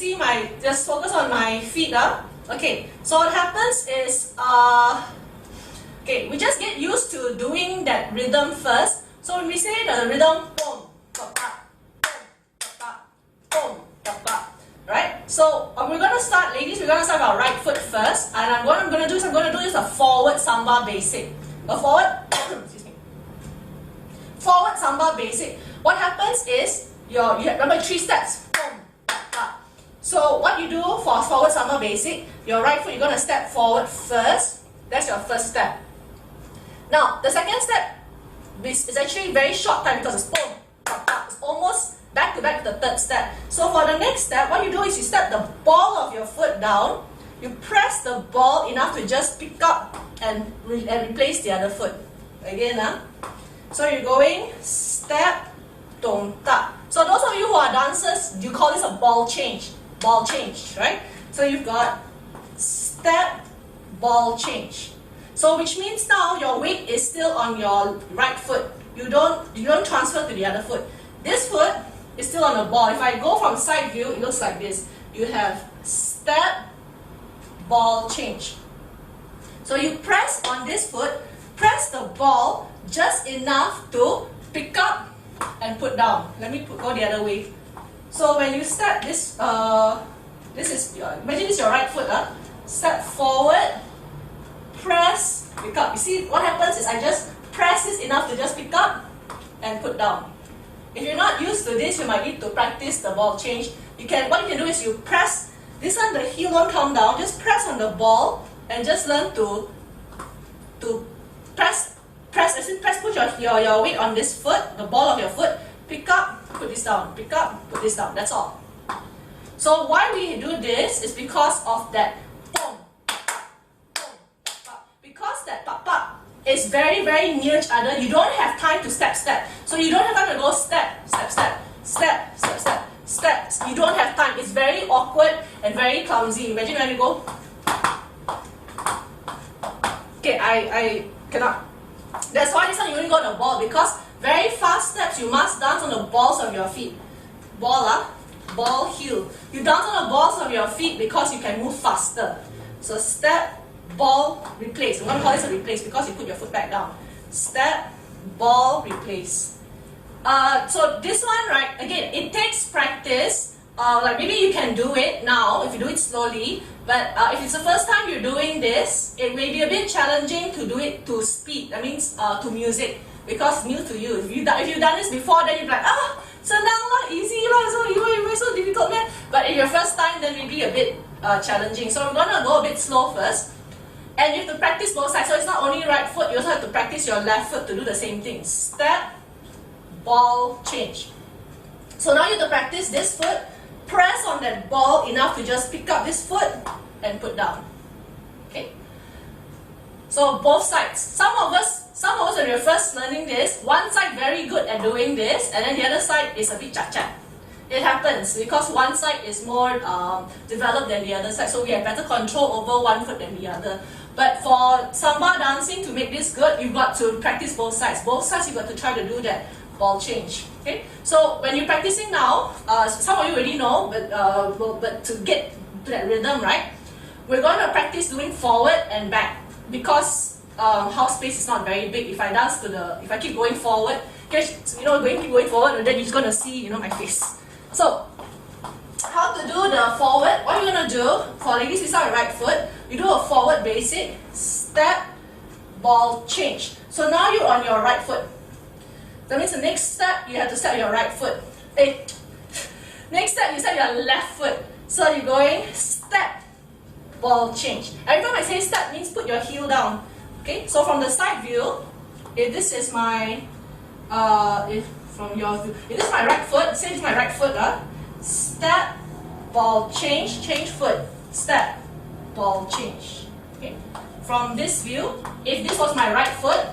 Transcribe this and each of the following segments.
see just focus on my feet. Okay, so what happens is, okay, we just get used to doing that rhythm first. So when we say the rhythm, boom, pa-pa, boom, pa-pa, boom, pa-pa, right? So we're going to start, ladies, we're going to start with our right foot first. And what I'm going to do is a forward samba basic. A forward, excuse me, forward samba basic. What happens is, you remember 3 steps. Boom, pa. So what you do for forward samba basic, your right foot, you're going to step forward first. That's your first step. Now, the second step is actually very short time because it's boom, pa, pa. It's almost back to back to the third step. So for the next step, what you do is you step the ball of your foot down, you press the ball enough to just pick up and replace the other foot. Again, so you're going step, dong, ta. So those of you who are dancers, you call this a ball change, right? So you've got step, ball change. So which means now your weight is still on your right foot. You don't transfer to the other foot. This foot is still on the ball. If I go from side view, it looks like this. You have step, ball change. So you press on this foot, press the ball just enough to pick up and put down. Let me go the other way. So when you step this, imagine this is your right foot. Step forward, press, pick up. You see what happens is I just press this enough to just pick up and put down. If you're not used to this, you might need to practice the ball change. What you can do is you press this one, the heel won't come down. Just press on the ball and just learn to press. Put your weight on this foot, the ball of your foot. Pick up, put this down. Pick up, put this down. That's all. So why we do this is because of that boom, boom, because that pa is very, very near each other. You don't have time to step. So you don't have time to go step. You don't have time. It's very awkward and very clumsy. Imagine when you go. Okay, I cannot. That's why this one you only go on the ball, because very fast steps you must dance on the balls of your feet. Ball, heel. You dance on the balls of your feet because you can move faster. So step, ball, replace. I'm going to call this a replace because you put your foot back down. Step, ball, replace. So this one, right, again, it takes practice. Like maybe you can do it now if you do it slowly, but if it's the first time you're doing this, it may be a bit challenging to do it to speed. That means to music, because new to you. If you've done this before, then you're like, so now easy so you so difficult, man. But if your first time, then maybe a bit challenging. So we're gonna go a bit slow first, and you have to practice both sides. So it's not only right foot, you also have to practice your left foot to do the same thing. Step, ball, change. So now you have to practice this foot. Press on that ball enough to just pick up this foot and put down. Okay? So both sides. Some of us when we're first learning this, one side very good at doing this, and then the other side is a bit chat. It happens because one side is more developed than the other side, so we have better control over one foot than the other. But for samba dancing, to make this good, you've got to practice both sides. Both sides you've got to try to do that ball change. Okay, so when you're practicing now, some of you already know, but to get to that rhythm, right, we're going to practice doing forward and back, because house space is not very big. If I keep going forward, keep going forward, and then you're just going to see, my face. So how to do the forward? What you're going to do for ladies, we start with right foot. You do a forward basic, step, ball, change. So now you're on your right foot. That means the next step, you have to step your right foot. Next step, you step your left foot. So you're going step, ball, change. Every time I say step, means put your heel down. Okay, so from the side view, if this is my, if this is my right foot, say this is my right foot, step, ball, change foot, step, ball, change. Okay, from this view, if this was my right foot,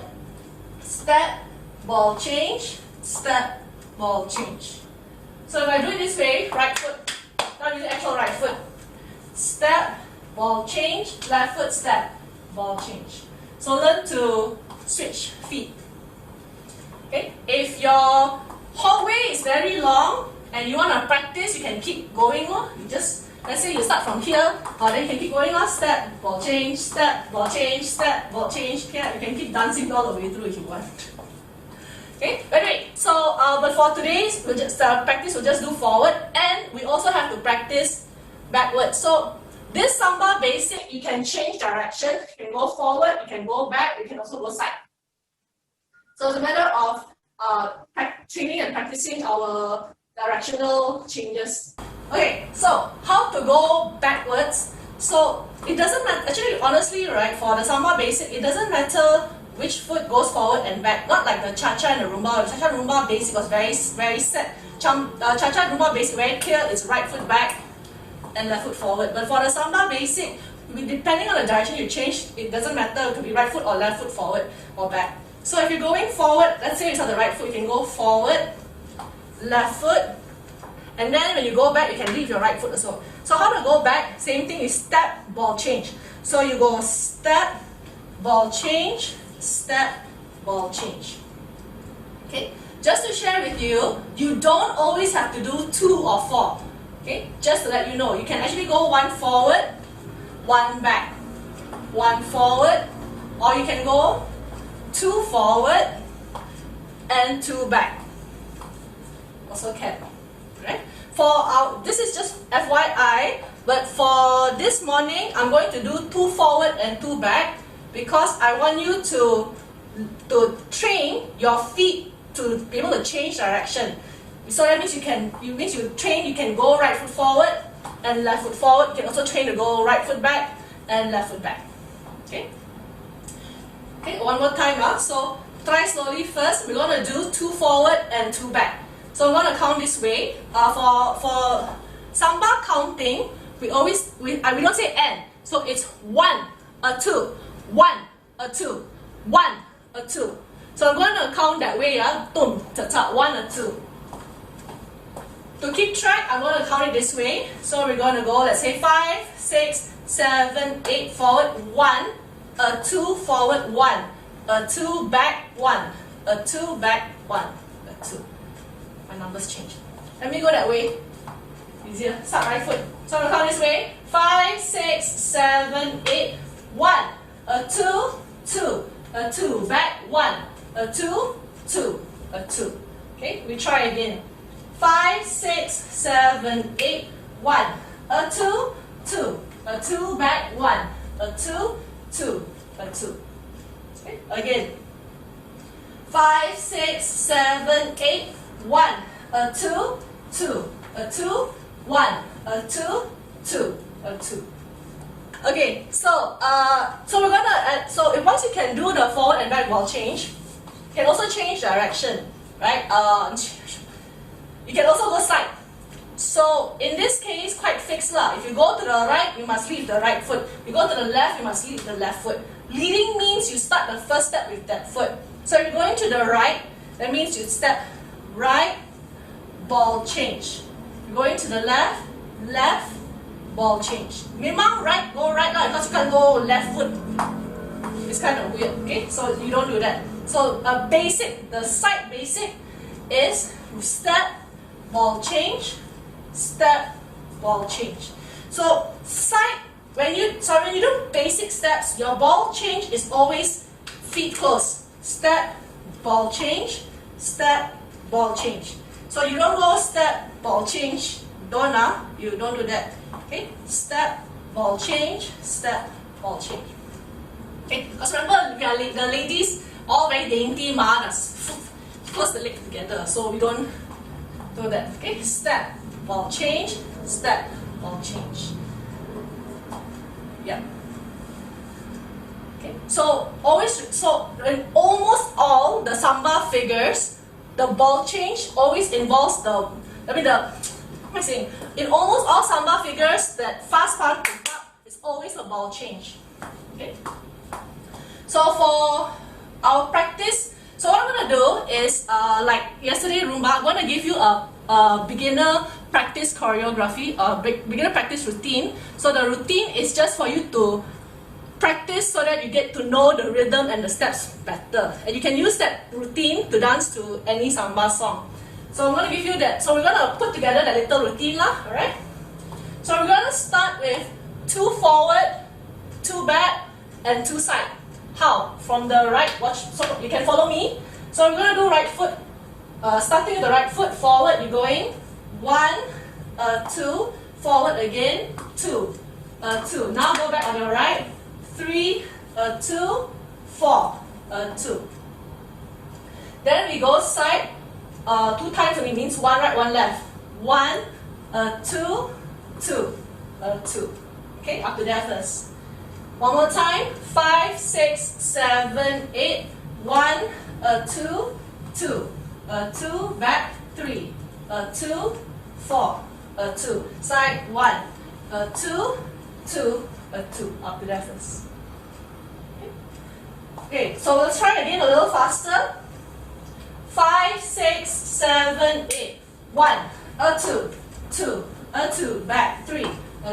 step, ball, change, step, ball, change. So if I do it this way, right foot, not use the actual right foot, step, ball, change, left foot, step, ball, change. So learn to switch feet. Okay, if your hallway is very long, and you want to practice, you can keep going. You just, let's say you start from here, then you can keep going. Step, ball change, step, ball change, step, ball change. Yeah, you can keep dancing all the way through if you want. Okay, but anyway, so but for today's we'll just, practice, we'll just do forward, and we also have to practice backwards. So this Samba basic, you can change direction. You can go forward, you can go back, you can also go side. So it's a matter of training and practicing our directional changes. Okay, so how to go backwards? So it doesn't matter, actually honestly, right, for the Samba basic, it doesn't matter which foot goes forward and back. Not like the cha-cha and the rumba. The cha-cha and rumba basic was very set. Cha-cha and rumba basic very clear, it's right foot back and left foot forward. But for the Samba basic, depending on the direction you change, it doesn't matter, it could be right foot or left foot forward or back. So if you're going forward, let's say it's on the right foot, you can go forward, left foot, and then when you go back, you can leave your right foot also. So how to go back? Same thing is step, ball change. So you go step, ball change, step, ball change. Okay, just to share with you, you don't always have to do 2 or 4. Okay, just to let you know, you can actually go 1 forward, 1 back, 1 forward, or you can go 2 forward and 2 back. Also can, right? This is just FYI, but for this morning, I'm going to do 2 forward and 2 back because I want you to train your feet to be able to change direction. So that means you can go right foot forward and left foot forward. You can also train to go right foot back and left foot back. Okay? Okay, one more time. So try slowly first. We're going to do 2 forward and 2 back. So I'm going to count this way. For Samba counting, we don't say N. So it's 1, a 2, 1, a 2, 1, a 2. So I'm going to count that way. 1, a 2. To keep track, I'm going to count it this way. So we're going to go, let's say 5, 6, 7, 8 forward, 1, a 2 forward, 1, a 2 back, 1, a 2 back, 1, a 2. My numbers change. Let me go that way. Easier. Start right foot. So I'm going to count this way. 5, 6, 7, 8, 1, a 2, 2, a 2 back, 1, a 2, 2, a 2. Okay, we try again. 5, 6, 7, 8, 1, a 2, 2, a 2 back, 1, a 2, 2, a 2. Okay, again. 5, 6, 7, 8, 1, a 2, 2, a 2, 1, a 2, 2, a 2. Okay, so we're gonna once you can do the forward and back ball change, you can also change direction, right? You can also go side. So in this case, quite fixed lah. If you go to the right, you must leave the right foot. You go to the left, you must leave the left foot. Leading means you start the first step with that foot. So if you're going to the right, that means you step right, ball change. You're going to the left, left, ball change. Memang right, go right lah, because you can't go left foot. It's kind of weird, okay? So you don't do that. So the side basic is step, ball change, step, ball change. So side, when you do basic steps, your ball change is always feet close. Step, ball change, step, ball change. So you don't go step, ball change, you don't do that. Okay, step, ball change, step, ball change. Okay, because remember the ladies all very dainty, close the leg together, so we don't do that. Okay, step, ball change, step, ball change. Yeah. Okay, so in almost all the Samba figures, the ball change always involves in almost all Samba figures, that fast part is always a ball change. Okay. So for our practice, so what I'm going to do is, like yesterday Rumba, I'm going to give you a beginner practice choreography, beginner practice routine. So the routine is just for you to practice so that you get to know the rhythm and the steps better. And you can use that routine to dance to any Samba song. So I'm going to give you that. So we're going to put together that little routine lah, alright? So we're going to start with 2 forward, 2 back, and 2 side. How? From the right, watch, so you can follow me. So we're going to do right foot. Starting with the right foot, forward, you're going 1, 2, forward again, 2, 2. Now go back on your right, 3, 2, 4, 2. Then we go side, 2 times only means 1 right, 1 left. 1, 2, 2, 2. Okay, up to there first. One more time, 5, 6, 7, 8, 1, 2, 2, 2, back, 3, 2, 4, 2, side, 1, 2, 2, 2, up to there first. Okay, so let's try again a little faster. 5, 6, 7, 8, 1, 2, 2, 2, back, 3,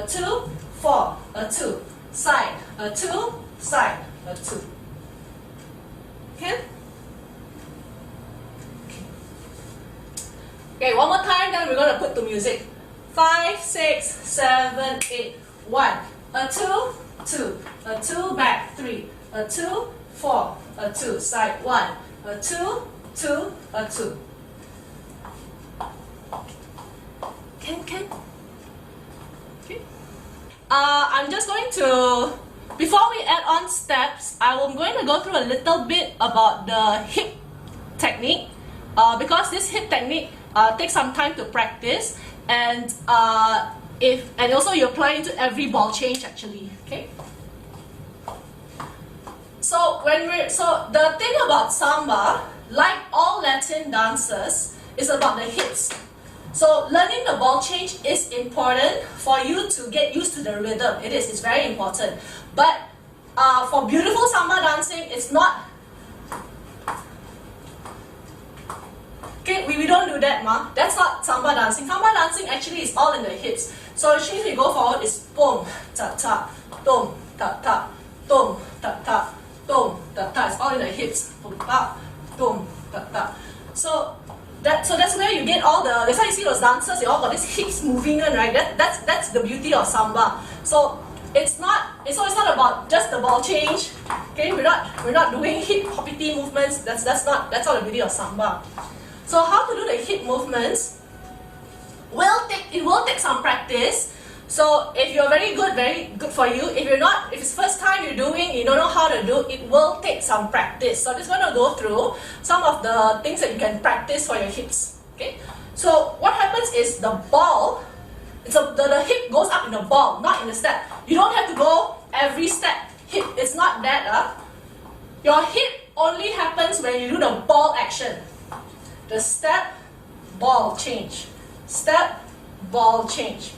2, 4, 2, side, 2, side, 2. Okay? Okay, one more time, then we're going to put to music. 5, 6, 7, 8, 1, 2, 2, 2, back, 3, 2, 4, 2, side, 1, 2, 2, 2. Can? Okay. I'm just going to, before we add on steps, I'm going to go through a little bit about the hip technique, because this hip technique takes some time to practice, and also you apply it to every ball change actually. Okay. So the thing about samba, like all Latin dances, is about the hips. So learning the ball change is important for you to get used to the rhythm. It's very important. But for beautiful samba dancing, it's not. Okay, we don't do that, ma. That's not samba dancing. Samba dancing actually is all in the hips. So as soon as we go forward, it's boom, ta ta, boom, ta ta, boom, ta ta, boom, ta ta. It's all in the hips. Boom, ta, boom, ta ta. So that's where you get all the. That's why you see those dancers. They all got these hips moving on, right? That's the beauty of samba. So it's not about just the ball change. Okay, we're not doing hip hoppity movements. That's not the beauty of samba. So how to do the hip movements it will take some practice. So if you're very good for you. If it's first time you're doing, you don't know how to do, it will take some practice. So I'm just going to go through some of the things that you can practice for your hips. Okay. So what happens is the ball, the hip goes up in the ball, not in the step. You don't have to go every step hip. It's not that. Your hip only happens when you do the ball action. The step, ball, change. Step, ball, change.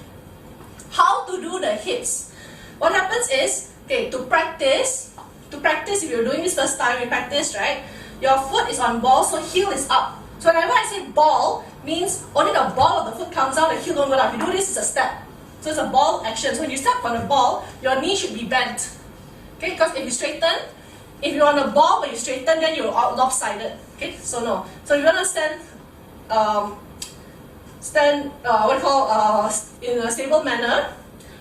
How to do the hips? What happens is, okay, to practice, if you're doing this first time, you practice, right? Your foot is on ball, so heel is up. So whenever I say ball, means only the ball of the foot comes down, the heel don't go down. If you do this, it's a step. So it's a ball action. So when you step on the ball, your knee should be bent. Okay, because if you straighten, if you're on the ball but you straighten, then you're lopsided. Okay, so no. So you're gonna stand in a stable manner.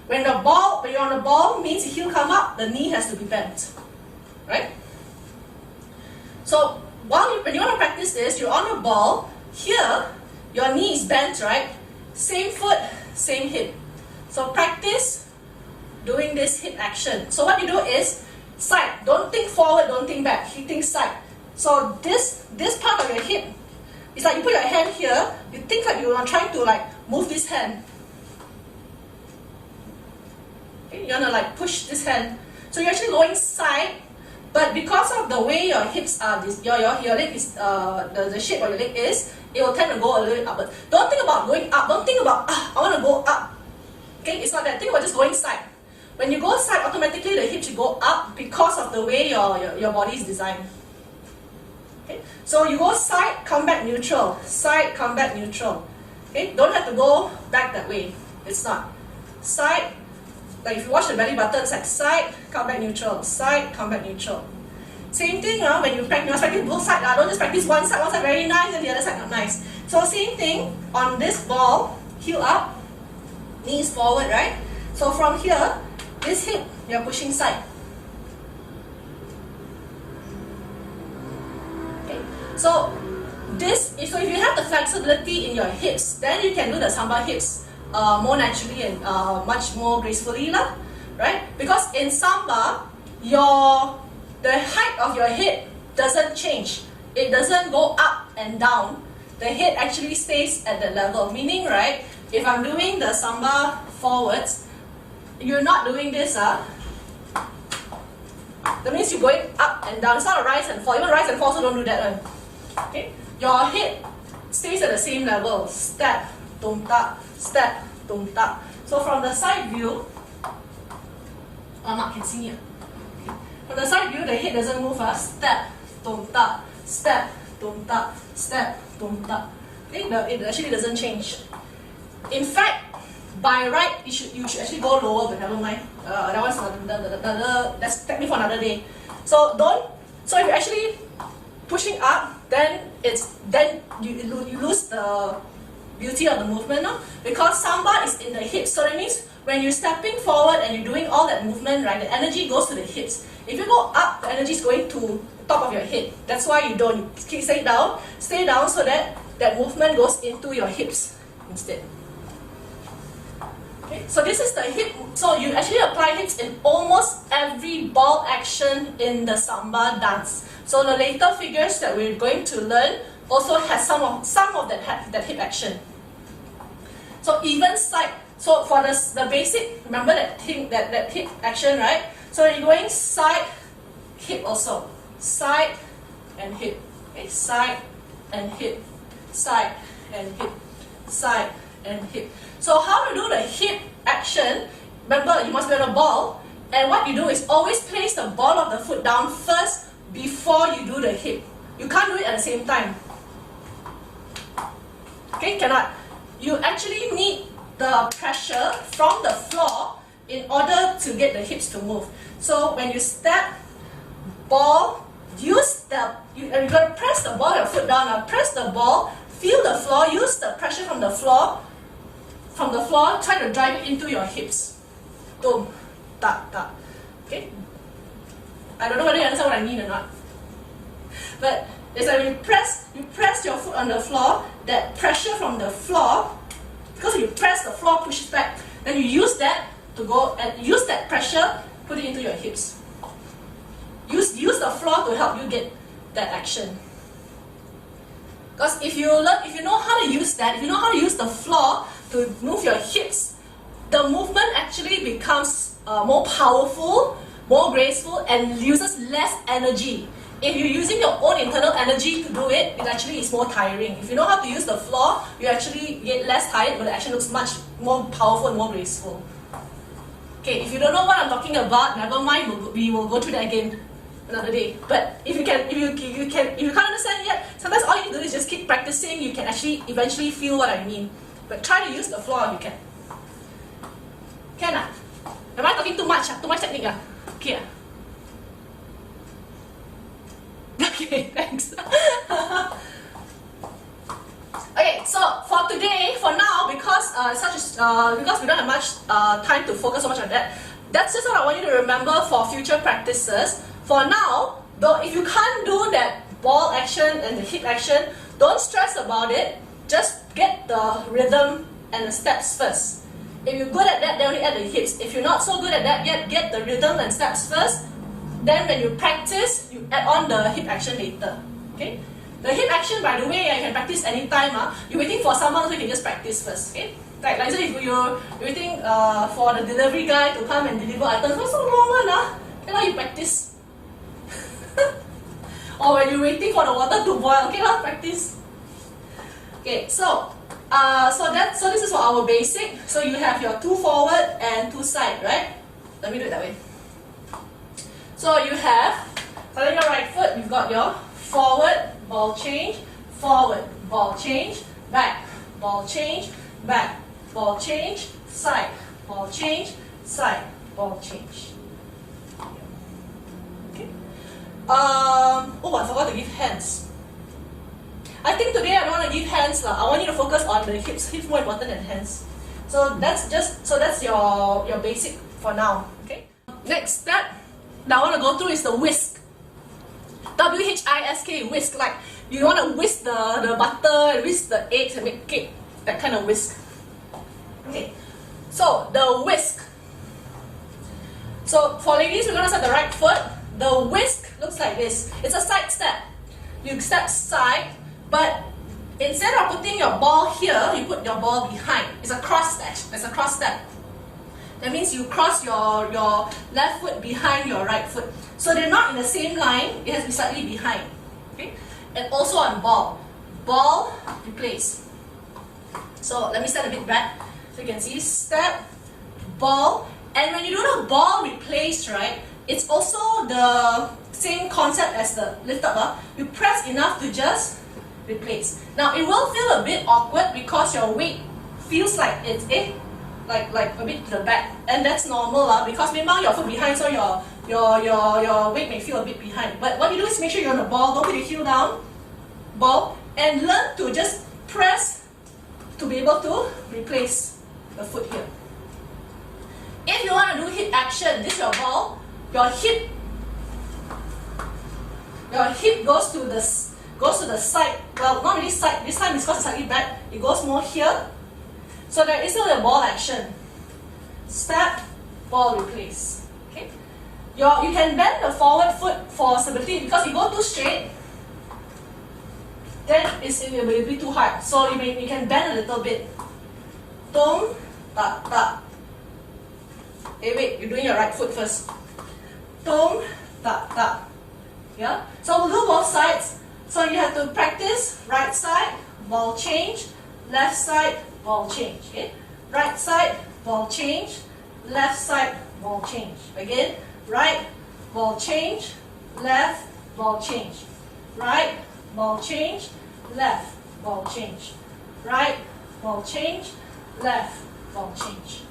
When you're on the ball, means the heel come up, the knee has to be bent, right? So when you want to practice this, you're on a ball. Here, your knee is bent, right? Same foot, same hip. So practice doing this hip action. So what you do is side. Don't think forward, don't think back. You think side. So this part of your hip, it's like you put your hand here. You think like you are trying to like move this hand. Okay, you're gonna like push this hand. So you're actually going side, but because of the way your hips are, your leg is the shape of your leg is, it will tend to go a little bit upward. Don't think about going up. Don't think about I want to go up. Okay, it's not that. Think about just going side. When you go side, automatically the hips should go up because of the way your body is designed. Okay, so you go side, come back neutral. Side, come back neutral. Okay, don't have to go back that way. It's not. Side, like if you watch the belly button, it's like side, come back neutral. Side, come back neutral. Same thing when you must practice both sides. Don't just practice one side very nice and the other side not nice. So same thing on this ball, heel up, knees forward, right? So from here, this hip, you're pushing side. Okay. So if you have the flexibility in your hips, then you can do the Samba hips more naturally and much more gracefully, right? Because in Samba, the height of your head doesn't change. It doesn't go up and down. The head actually stays at the level. Meaning, right, if I'm doing the Samba forwards, you're not doing this. That means you're going up and down. It's not a rise and fall. Even rise and fall, so don't do that one. Okay? Your head stays at the same level. Step, tum tak, step, tum tak. So from the side view, Mark can see here. From the side view, the head doesn't move. Step, tum tak, step, tum tak, step, tum tak. Okay? It actually doesn't change. In fact, by right, you should actually go lower, but never mind. That one's that's technically for another day. So if you're actually pushing up, then you lose the beauty of the movement, no? Because Samba is in the hips. So that means when you're stepping forward and you're doing all that movement, right, the energy goes to the hips. If you go up, the energy is going to the top of your head. That's why you don't. You stay down so that that movement goes into your hips instead. Okay, so this is the hip. So you actually apply hips in almost every ball action in the Samba dance. So the later figures that we're going to learn also has some of that hip action. So even side. So for the basic, remember that hip action, right? So you're going side, hip also. Side and hip. Okay, side and hip. Side and hip. Side and hip. So how to do the hip action? Remember, you must be on a ball, and what you do is always place the ball of the foot down first before you do the hip. You can't do it at the same time. Okay, cannot. You actually need the pressure from the floor in order to get the hips to move. So when you step, ball, you're going to press the ball, your foot down. Now press the ball, feel the floor, use the pressure from the floor, try to drive it into your hips. Boom, tak, tak. Okay? I don't know whether you understand what I mean or not. But it's like when you press your foot on the floor, that pressure from the floor, because you press the floor, push it back, then you use that to go and use that pressure, put it into your hips. Use the floor to help you get that action. Because if you know how to use that, if you know how to use the floor to move your hips, the movement actually becomes more powerful, more graceful, and uses less energy. If you're using your own internal energy to do it, it actually is more tiring. If you know how to use the floor, you actually get less tired, but the action looks much more powerful and more graceful. Okay, if you don't know what I'm talking about, never mind, we will go through that again another day. But if you can't understand yet, sometimes all you can do is just keep practicing. You can actually eventually feel what I mean. But try to use the floor if you can. Can ah? Am I talking too much? Too much technique ah? Okay ah? Okay, thanks. Okay, so for today, for now, because because we don't have much time to focus so much on that, that's just what I want you to remember for future practices. For now, though, if you can't do that ball action and the hip action, don't stress about it. Just get the rhythm and the steps first. If you're good at that, then only add the hips. If you're not so good at that yet, get the rhythm and steps first. Then when you practice, you add on the hip action later. Okay? The hip action, by the way, you can practice anytime. You're waiting for someone who can just practice first. Okay? Like so if you're waiting for the delivery guy to come and deliver items, what's so long? Okay, now you practice. Or when you're waiting for the water to boil, okay, now practice. Okay, so this is for our basic. So you have your 2 forward and 2 side, right? Let me do it that way. So you have, starting your right foot, you've got your forward, ball change, forward, ball change, back, ball change, back, ball change, side, ball change, side, ball change. Okay. Oh, I forgot to give hands. I think today I don't want to give hands lah. I want you to focus on the hips. Hips more important than hands. So that's your basic for now. Okay. Next step that I want to go through is the whisk. W-H-I-S-K, whisk. Like you want to whisk the butter and whisk the eggs and make cake. That kind of whisk. Okay. So the whisk. So for ladies, we're gonna start the right foot. The whisk looks like this. It's a side step. You step side, but instead of putting your ball here, you put your ball behind. It's a cross step. It's a cross step. That means you cross your left foot behind your right foot. So they're not in the same line. It has to be slightly behind. Okay? And also on ball. Ball, replace. So let me stand a bit back so you can see. Step, ball. And when you do the ball replace, right, it's also the same concept as the lift up. You press enough to just replace. Now it will feel a bit awkward because your weight feels like it's like a bit to the back, and that's normal because memang your foot behind, so your weight may feel a bit behind. But what you do is make sure you're on the ball, don't put your heel down, ball, and learn to just press to be able to replace the foot here. If you want to do hip action, this is your ball, your hip goes to the side. Well, not really side. This time it's because it's slightly back. It goes more here. So there is still a ball action. Step, ball, replace. Okay. You can bend the forward foot for stability because you go too straight, then it will be too hard. So you can bend a little bit. Tung, ta, ta. Hey, wait, you're doing your right foot first. Tung, ta, ta. Yeah? So we'll do both sides. So you have to practice right side, ball change, left side, ball change. Okay? Right side, ball change, left side, ball change. Again, right, ball change, left, ball change. Right, ball change, left, ball change. Right, ball change, left, ball change.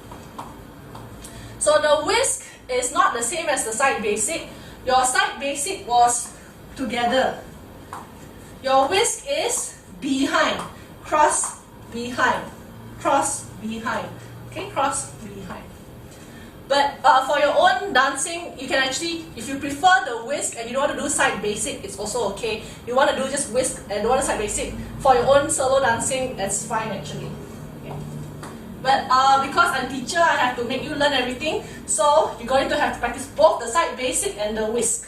So the whisk is not the same as the side basic. Your side basic was together. Your whisk is behind, cross, behind, cross, behind. Okay, cross, behind. But for your own dancing, you can actually, if you prefer the whisk and you don't want to do side basic, it's also okay. You want to do just whisk and don't want to side basic, for your own solo dancing, that's fine actually. But because I'm teacher, I have to make you learn everything. So you're going to have to practice both the side basic and the whisk.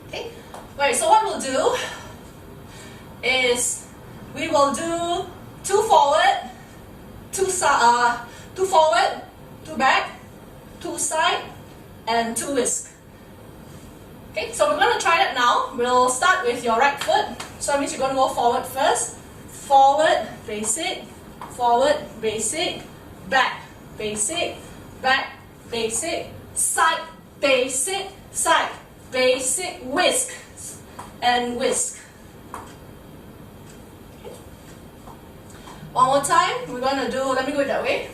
Okay. Right. So what we'll do is we will do 2 forward, 2 forward, 2 back, 2 side, and 2 whisk. Okay. So we're going to try that now. We'll start with your right foot. So that means you're going to go forward first. Forward, basic. Forward, basic, back, basic, side, basic, whisk, and whisk. Okay. One more time, we're going to do, let me go that way.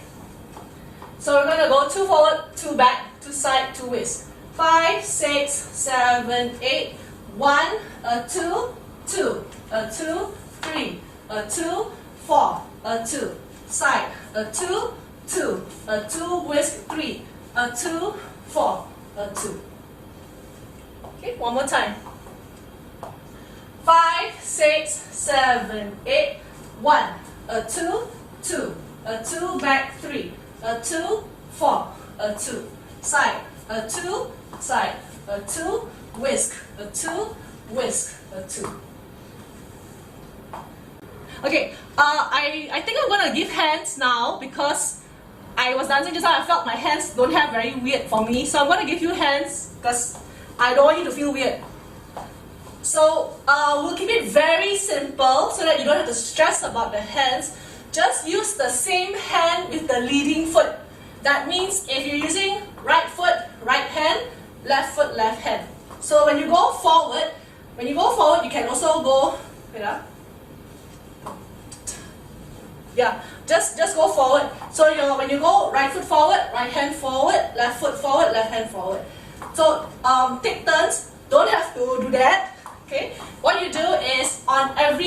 So we're going to go 2 forward, 2 back, 2 side, 2 whisk. 5, 6, 7, 8, 1, a 2, 2, a 2, 3, a 2, 4, a 2, side, a 2, 2, a 2, whisk, 3, a 2, 4, a 2. Okay, one more time. 5, 6, 7, 8, 1, a 2, 2, a 2, back, 3, a 2, 4, a 2, side, a 2, side, a 2, whisk, a 2, whisk, a 2. Okay, I think I'm going to give hands now because I was dancing just now. I felt my hands don't have very weird for me. So I'm going to give you hands because I don't want you to feel weird. So we'll keep it very simple so that you don't have to stress about the hands. Just use the same hand with the leading foot. That means if you're using right foot, right hand, left foot, left hand. So when you go forward, you can also go, yeah, just go forward. So when you go right foot forward, right hand forward, left foot forward, left hand forward. So take turns. Don't have to do that. Okay. What you do is on every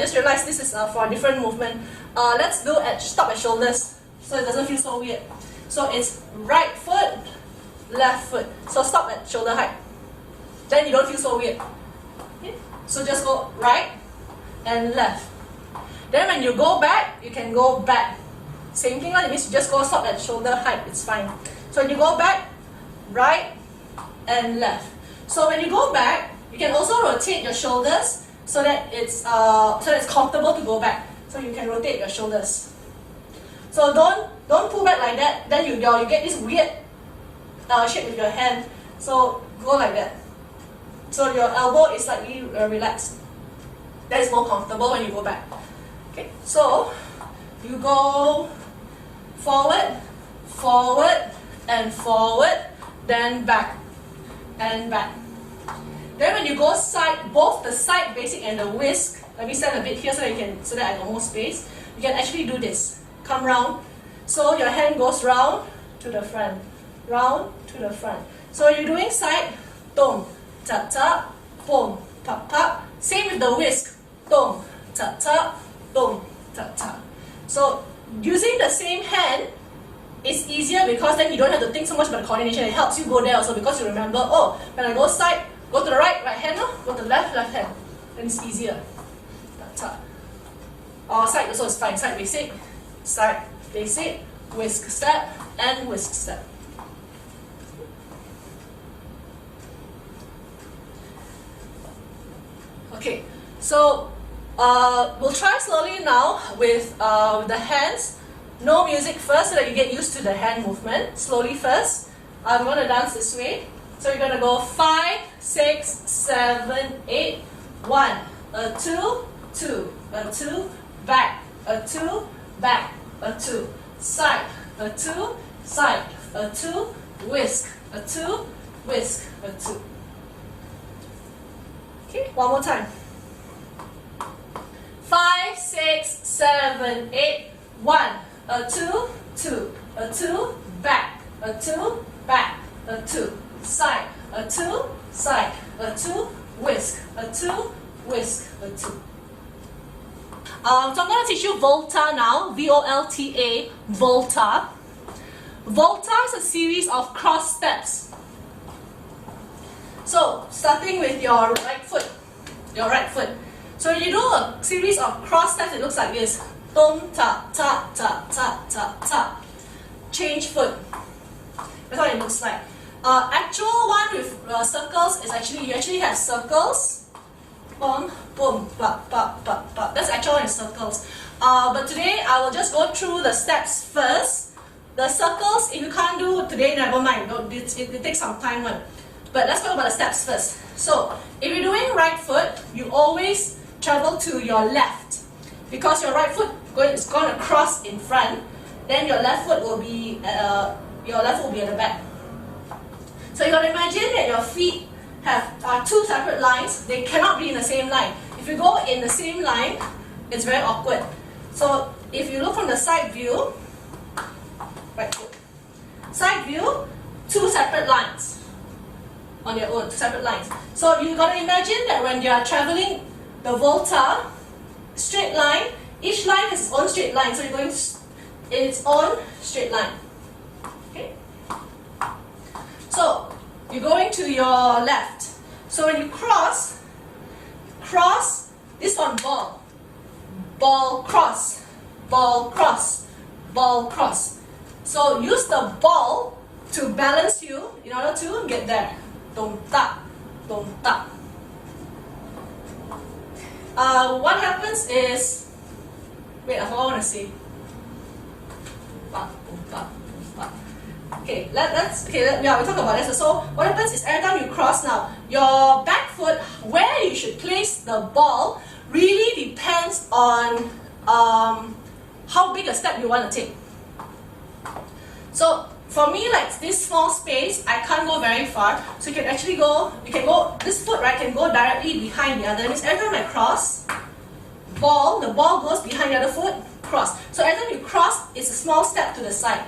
just realized this is for a different movement. Let's do stop at shoulders, so it doesn't feel so weird. So it's right foot, left foot. So stop at shoulder height. Then you don't feel so weird. Okay? So just go right and left. Then when you go back, you can go back. Same thing, like it means you just go stop at shoulder height, it's fine. So when you go back, right and left. So when you go back, you can also rotate your shoulders so that it's comfortable to go back. So you can rotate your shoulders. So don't pull back like that. Then you get this weird shape with your hand. So go like that. So your elbow is slightly relaxed. That is more comfortable when you go back. Okay. So you go forward, forward, and forward, then back and back. Then when you go side, both the side basic and the whisk, let me stand a bit here so that I got more space. You can actually do this. Come round. So your hand goes round to the front. Round to the front. So you're doing side, tom, ta ta, boom, pop pop. Same with the whisk. Tom, ta ta, boom, ta ta. So using the same hand is easier because then you don't have to think so much about the coordination. It helps you go there also because you remember, oh, when I go side, go to the right hand, go to the left hand. Then it's easier. Or side also is fine. Side basic, whisk step, and whisk step. Okay, so we'll try slowly now with the hands. No music first so that you get used to the hand movement. Slowly first. I'm going to dance this way. So you're going to go 5, 6, 7, 8, 1, a 2, 2, a 2, back, a 2, back, a 2, side, a 2, side, a 2, whisk, a 2, whisk, a 2. Okay, one more time. 5, 6, 7, 8, 1, a 2, 2, a 2, back, a 2, back, a 2, side, a 2, side, a 2, whisk, a 2, whisk, a 2. So I'm going to teach you volta now, V-O-L-T-A, volta. Volta is a series of cross steps. So starting with your right foot. So you do a series of cross steps, it looks like this. Tom, ta, ta, ta, ta, ta, ta. Change foot. That's what it looks like. Actual one with circles is you actually have circles. Boom, boom, ba, ba, ba, ba. That's actual one in circles. But today I will just go through the steps first. The circles, if you can't do today, never mind. It takes some time. But let's talk about the steps first. So if you're doing right foot, you always travel to your left. Because your right foot is going to cross in front, then your left foot will be at the back. So you got to imagine that your feet are two separate lines. They cannot be in the same line. If you go in the same line, it's very awkward. So if you look from the side view, right foot, side view, two separate lines on your own, two separate lines. So you got to imagine that when you are traveling the volta, straight line, each line has its own straight line, so you're going in its own straight line. Okay? So you're going to your left. So when you cross, this one ball. Ball, cross. Ball, cross. Ball, cross. So use the ball to balance you in order to get there. Don't tap, don't tap. What happens is, wait, I forgot what I want to say. Okay, we talk about this. So what happens is every time you cross now, your back foot, where you should place the ball, really depends on how big a step you want to take. So for me, like this small space, I can't go very far. So you can actually this foot, right, can go directly behind the other. That means every time I cross, the ball goes behind the other foot, cross. So every time you cross, it's a small step to the side.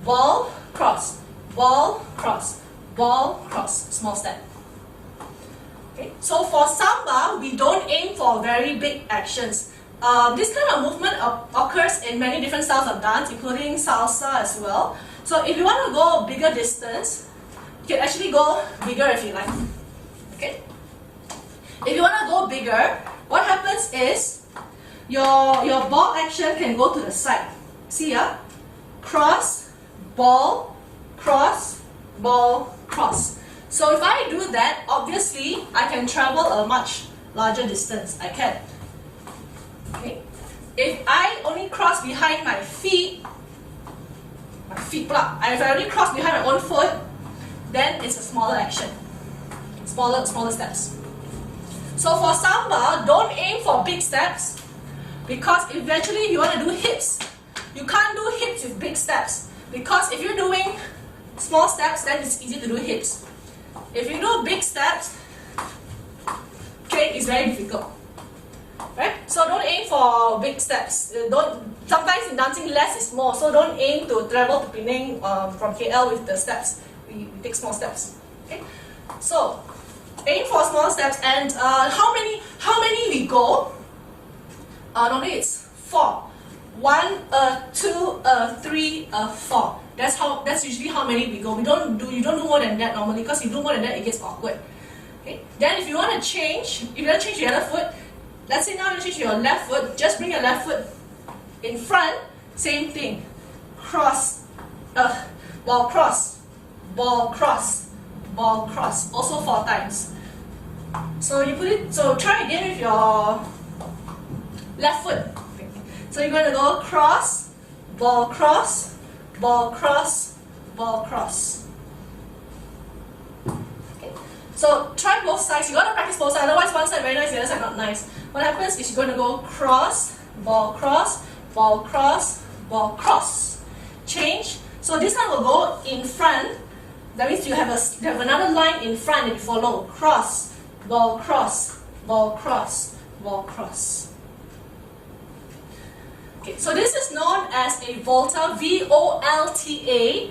Ball, cross, ball, cross, ball, cross, small step. Okay. So for Samba, we don't aim for very big actions. This kind of movement occurs in many different styles of dance, including salsa as well. So if you want to go bigger distance, you can actually go bigger if you like. Okay. If you want to go bigger, what happens is your ball action can go to the side. See ya? Cross, ball, cross, ball, cross. So if I do that, obviously I can travel a much larger distance. I can. Okay. If I only cross behind my feet, if I only cross behind my own foot, then it's a smaller action. Smaller steps. So for Samba, don't aim for big steps, because eventually you want to do hips. You can't do hips with big steps, because if you're doing small steps, then it's easy to do hips. If you do big steps, okay, it's very difficult. Right? So don't aim for big steps. Sometimes in dancing less is more, so don't aim to travel to Penang from KL with the steps. We take small steps. Okay? So aim for small steps, and how many we go? Normally it's 4. 1, 2, 3, 4. That's usually how many we go. You don't do more than that normally, because you do more than that it gets awkward. Okay. Then if you want to change, the other foot, let's say now you change your left foot, just bring your left foot in front. Same thing. Cross, ball cross, ball cross, ball cross. Also 4 times. So you put it. So try again with your left foot. So you're going to go cross, ball cross, ball cross, ball cross. Okay. So try both sides. You got to practice both sides. Otherwise, one side very nice, the other side not nice. What happens is you're going to go cross, ball cross, ball cross, ball cross. Change. So this one will go in front. That means you have another line in front that you follow. Cross, ball cross, ball cross, ball cross. Okay, so this is known as a volta, V-O-L-T-A,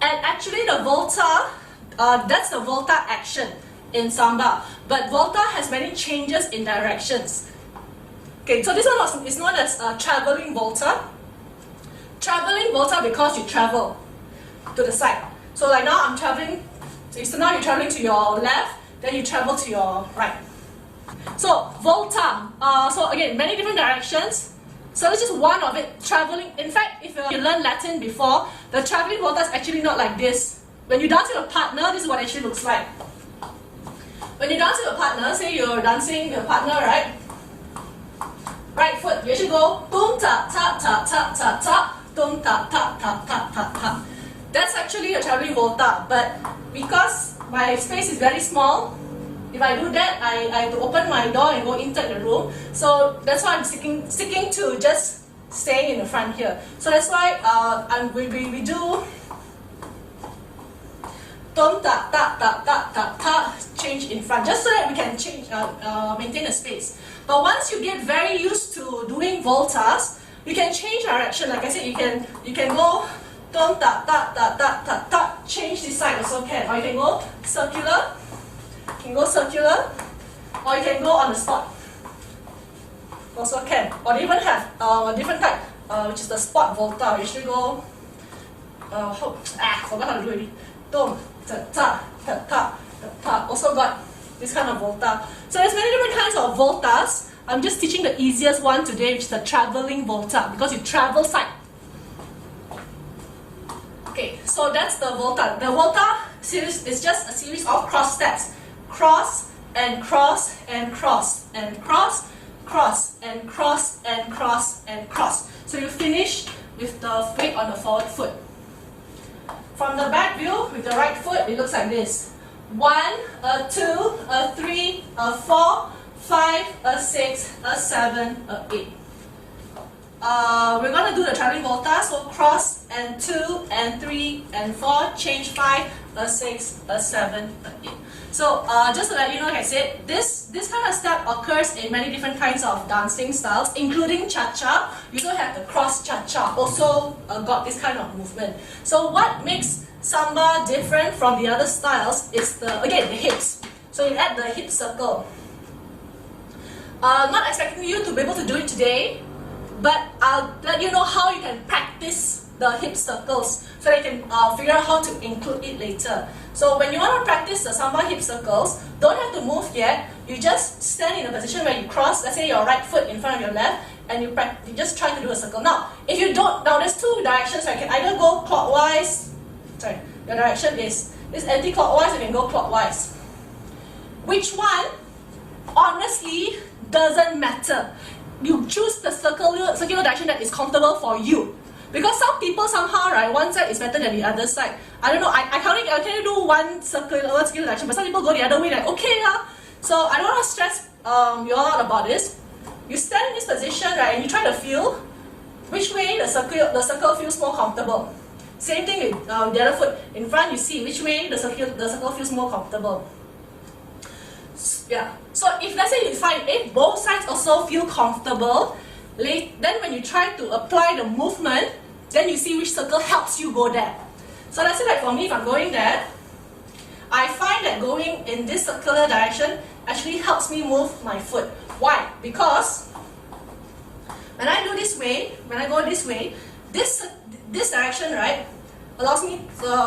and actually the volta, that's the volta action in Samba, but volta has many changes in directions. Okay, so this one is known as traveling volta. Traveling volta because you travel to the side. So like now I'm traveling, so now you're traveling to your left, then you travel to your right. So volta, so again, many different directions. So this is one of it, traveling. In fact, if you learned Latin before, the traveling volta is actually not like this. When you dance with a partner, this is what it actually looks like. When you dance with a partner, say you're dancing with a partner, right? Right foot, you actually go tum ta ta ta ta ta ta, tum ta ta ta ta ta ta. That's actually a traveling volta, but because my space is very small, if I do that, I have to open my door and go inside the room. So that's why I'm sticking to just staying in the front here. So that's why we do tom ta ta ta ta ta ta, change in front, just so that we can change maintain the space. But once you get very used to doing voltas, you can change direction. Like I said, you can go tom ta ta ta ta ta ta, change this side also can, or you can go circular. You can go circular, or you can go on the spot. Also can, or they even have a different type, which is the spot volta. You should go. Forgot how to do it. Tom, ta ta ta ta ta. Also got this kind of volta. So there's many different kinds of voltas. I'm just teaching the easiest one today, which is the traveling volta, because you travel side. Okay, so that's the volta. The volta series is just a series of cross steps. Cross and cross and cross and cross, cross and cross and cross and cross. So you finish with the weight on the forward foot. From the back view, with the right foot, it looks like this. 1, a 2, a 3, a 4, 5, a 6, a 7, a 8. We're going to do the traveling volta, so cross and 2 and 3 and 4, change 5, a 6, a 7, a 8. So just to let you know, like I said, this kind of step occurs in many different kinds of dancing styles, including cha-cha. You also have the cross cha-cha, also got this kind of movement. So what makes Samba different from the other styles is again the hips. So you add the hip circle. Not expecting you to be able to do it today, but I'll let you know how you can practice the hip circles so that you can figure out how to include it later. So when you want to practice the Samba hip circles, don't have to move yet. You just stand in a position where you cross, let's say your right foot in front of your left, and you just try to do a circle. Now, if you don't, now there's two directions. I can either go clockwise, sorry, your direction is anti-clockwise, you can go clockwise. Which one, honestly, doesn't matter. You choose the circular direction that is comfortable for you. Because some people somehow, right, one side is better than the other side. I don't know, I can do one circular direction, but some people go the other way, like, okay, so I don't want to stress you all out about this. You stand in this position, right, and you try to feel which way the circle feels more comfortable. Same thing with the other foot. In front, you see which way the circle feels more comfortable. Yeah. So if let's say you find if both sides also feel comfortable, then when you try to apply the movement, then you see which circle helps you go there. So let's say like for me, if I'm going there, I find that going in this circular direction actually helps me move my foot. Why? Because when I do this way, when I go this way, this direction, right, allows me,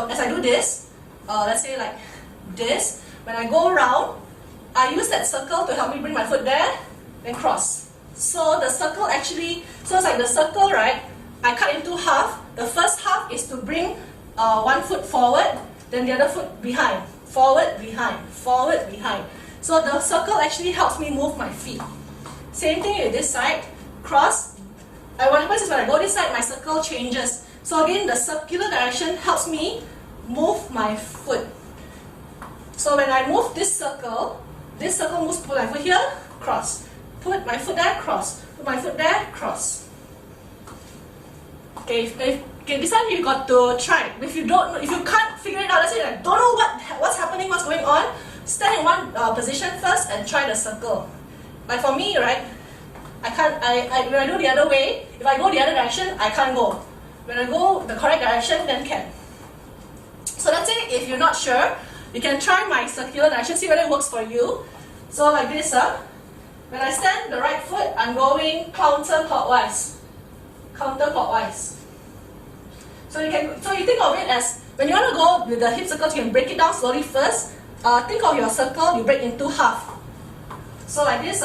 as I do this, let's say like this, when I go around, I use that circle to help me bring my foot there, then cross. So the circle actually, so it's like the circle, right, I cut into half. The first half is to bring one foot forward, then the other foot behind. Forward, behind, forward, behind. So the circle actually helps me move my feet. Same thing with this side, cross. What happens is when I go this side, my circle changes. So again, the circular direction helps me move my foot. So when I move this circle moves, put my foot here, cross. Put my foot there, cross. Put my foot there, cross. Okay, this one you got to try. If you can't figure it out, let's say like don't know what's happening, what's going on, stand in one position first and try the circle. Like for me, right, when I do the other way, if I go the other direction, I can't go. When I go the correct direction, then can. So let's say if you're not sure, you can try my circular direction, see whether it works for you. So like this, when I stand the right foot, I'm going counterclockwise. Counterclockwise. So you think of it as, when you want to go with the hip circles, you can break it down slowly first. Think of your circle, you break into half. So like this,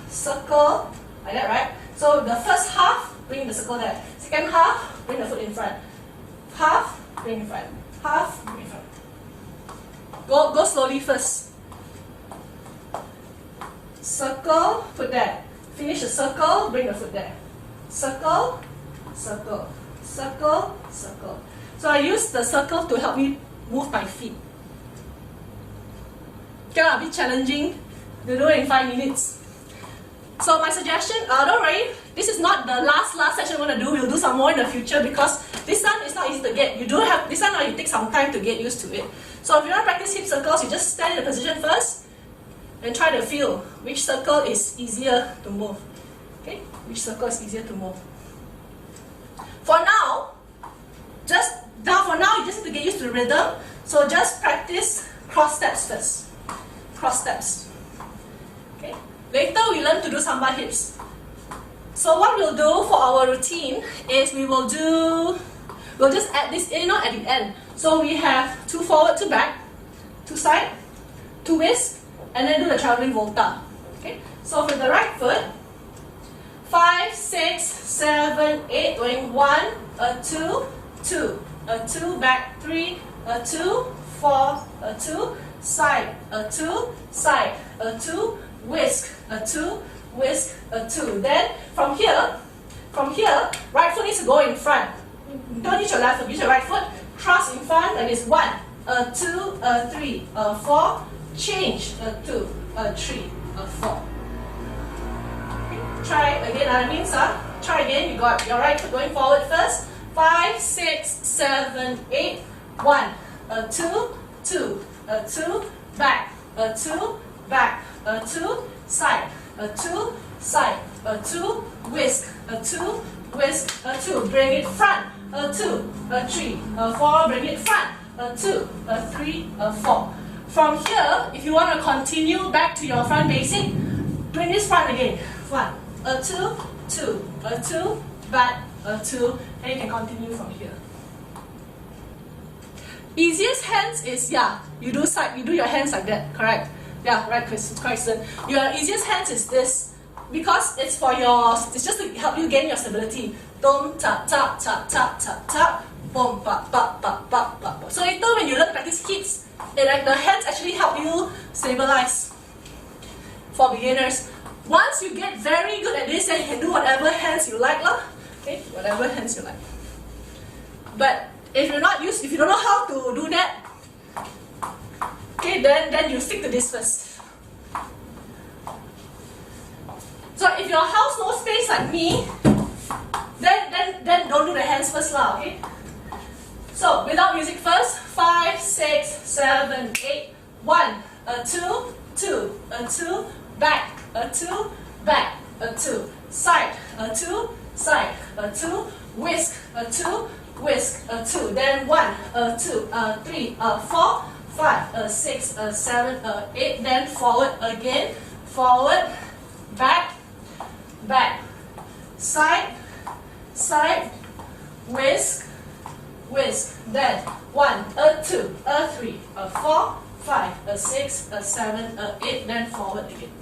circle, like that, right? So the first half, bring the circle there. Second half, bring the foot in front. Half, bring in front. Half, bring in front. Go slowly first. Circle, foot there. Finish the circle, bring the foot there. Circle, circle, circle, circle. So I use the circle to help me move my feet. Okay, a bit challenging to do it in 5 minutes. So my suggestion, don't worry, this is not the last session we're going to do. We'll do some more in the future because this one is not easy to get. You do have this one, or you take some time to get used to it. So if you want to practice hip circles, you just stand in the position first and try to feel which circle is easier to move. Okay, which circle is easier to move. For now, you just need to get used to the rhythm. So just practice cross steps first. Cross steps. Okay. Later we learn to do Samba hips. So what we'll do for our routine is we'll just add this in at the end. So we have 2 forward, 2 back, 2 side, 2 whisk, and then do the traveling volta. Okay. So for the right foot, 5, 6, 7, 8, going 1, a 2, 2, a 2, back 3, a 2, 4, a 2, side, a 2, side, a 2, whisk, a 2, whisk, a 2. Then from here, right foot needs to go in front. Don't use your left foot, use your right foot. Cross in front like this. 1, a 2, a 3, a 4. Change, a 2, a 3, a 4. Try again, that means try again. You got your right foot going forward first. 5, 6, 7, 8. 1, a 2, 2, a 2, back, a 2, back, a 2, side, a 2, side, a 2, whisk, a 2, whisk, a 2. Bring it front, a 2, a 3, a 4. Bring it front, a 2, a 3, a 4. From here, if you want to continue back to your front basic, bring this front again. 1, a 2, 2, a 2, back, a 2, and you can continue from here. Easiest hands is, yeah, you do your hands like that, correct? Yeah, right, Kristen. Your easiest hands is this, because it's just to help you gain your stability. Dum, tap, tap, tap, tap, tap, tap, boom, pop, pop, pop, pop, pop. So later when you learn to practice hits, the hands actually help you stabilize. For beginners, once you get very good at this, then you can do whatever hands you like, lah. Okay, whatever hands you like. But if you don't know how to do that, okay, then you stick to this first. So if your house no space like me, then don't do the hands first, lah. Okay. So without music first, 5, 6, 7, 8, 1, a 2, 2, a 2, back, a 2, back, a 2, side, a 2, side, a 2, whisk, a 2, whisk, a 2, then 1, a 2, a 3, a 4, 5, a 6, a 7, a 8, then forward again, forward, back, back, side, side, whisk, whisk, then 1, a 2, a 3, a 4, 5, a 6, a 7, a 8, then forward again.